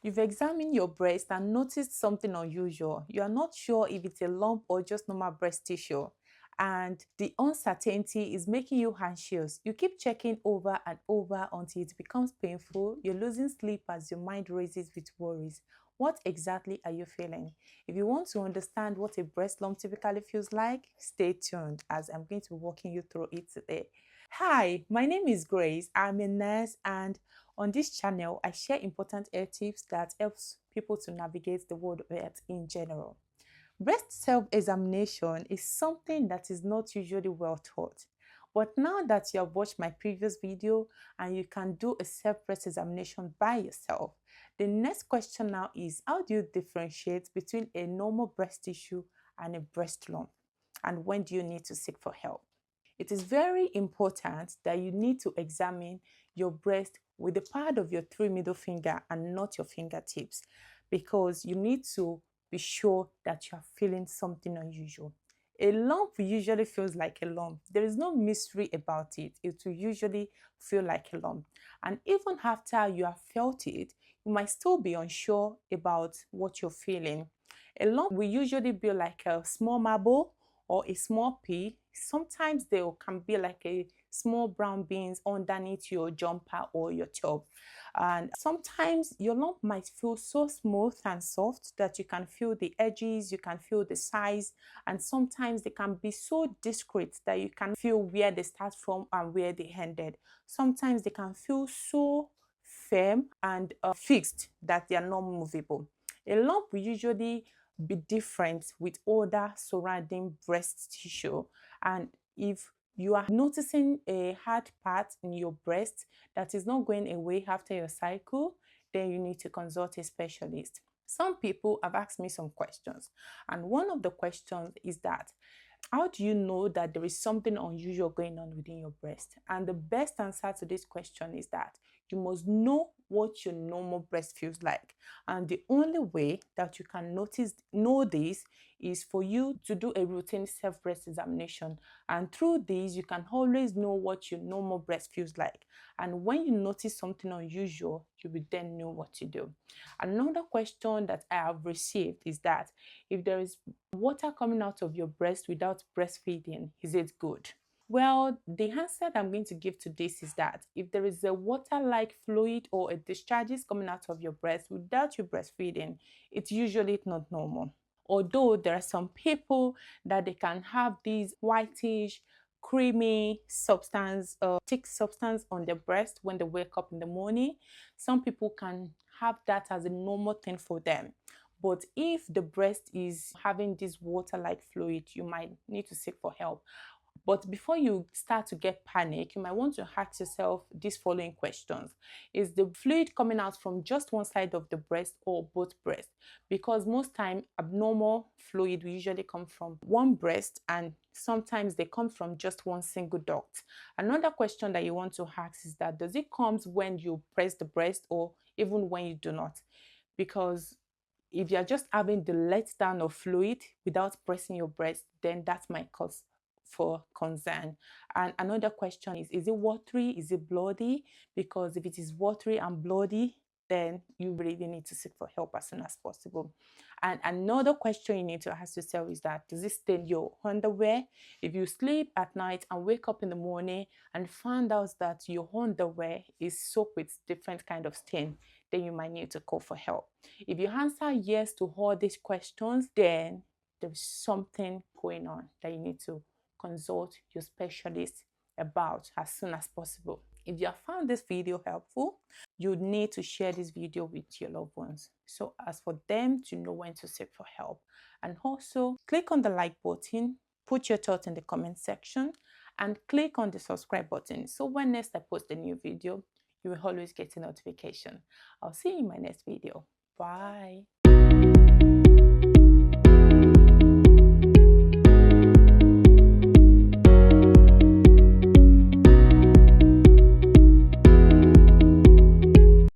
You've examined your breast and noticed something unusual. You are not sure if it's a lump or just normal breast tissue. And the uncertainty is making you anxious. You keep checking over and over until it becomes painful. You're losing sleep as your mind races with worries. What exactly are you feeling? If you want to understand what a breast lump typically feels like, stay tuned as I'm going to be walking you through it today. Hi, my name is Grace. I'm a nurse, and on this channel, I share important health tips that helps people to navigate the world of health in general. Breast self-examination is something that is not usually well taught. But now that you have watched my previous video and you can do a self-breast examination by yourself, the next question now is, how do you differentiate between a normal breast tissue and a breast lump? And when do you need to seek for help? It is very important that you need to examine your breast with the pad of your three middle finger and not your fingertips, because you need to be sure that you are feeling something unusual. A lump usually feels like a lump. There is no mystery about it. It will usually feel like a lump. And even after you have felt it, you might still be unsure about what you're feeling. A lump will usually be like a small marble or a small pea. Sometimes they can be like a small brown beans underneath your jumper or your top. And sometimes your lump might feel so smooth and soft that you can feel the edges, you can feel the size, and sometimes they can be so discreet that you can feel where they start from and where they ended. Sometimes they can feel so firm and fixed that they are not movable. A lump will usually be different with other surrounding breast tissue, and if you are noticing a hard part in your breast that is not going away after your cycle, then you need to consult a specialist. Some people have asked me some questions, and one of the questions is that, how do you know that there is something unusual going on within your breast? And the best answer to this question is that you must know what your normal breast feels like. And the only way that you can know this is for you to do a routine self-breast examination. And through this, you can always know what your normal breast feels like. And when you notice something unusual, you will then know what to do. Another question that I have received is that if there is water coming out of your breast without breastfeeding, is it good? Well, the answer that I'm going to give to this is that if there is a water-like fluid or a discharges coming out of your breast without you breastfeeding, it's usually not normal. Although there are some people that they can have these whitish, creamy substance, thick substance on their breast when they wake up in the morning. Some people can have that as a normal thing for them. But if the breast is having this water-like fluid, you might need to seek for help. But before you start to get panic, you might want to ask yourself these following questions. Is the fluid coming out from just one side of the breast or both breasts? Because most time abnormal fluid will usually come from one breast, and sometimes they come from just one single duct. Another question that you want to ask is that, does it come when you press the breast or even when you do not? Because if you're just having the letdown of fluid without pressing your breast, then that might cause for concern. And another question is it watery? Is it bloody? Because if it is watery and bloody, then you really need to seek for help as soon as possible. And another question you need to ask yourself is that, does it stain your underwear? If you sleep at night and wake up in the morning and find out that your underwear is soaked with different kind of stain, then you might need to call for help. If you answer yes to all these questions, then there's something going on that you need to consult your specialist about as soon as possible. If you have found this video helpful, you need to share this video with your loved ones so as for them to know when to seek for help. And also click on the like button, put your thoughts in the comment section, and click on the subscribe button so when next I post a new video, you will always get a notification. I'll see you in my next video. Bye.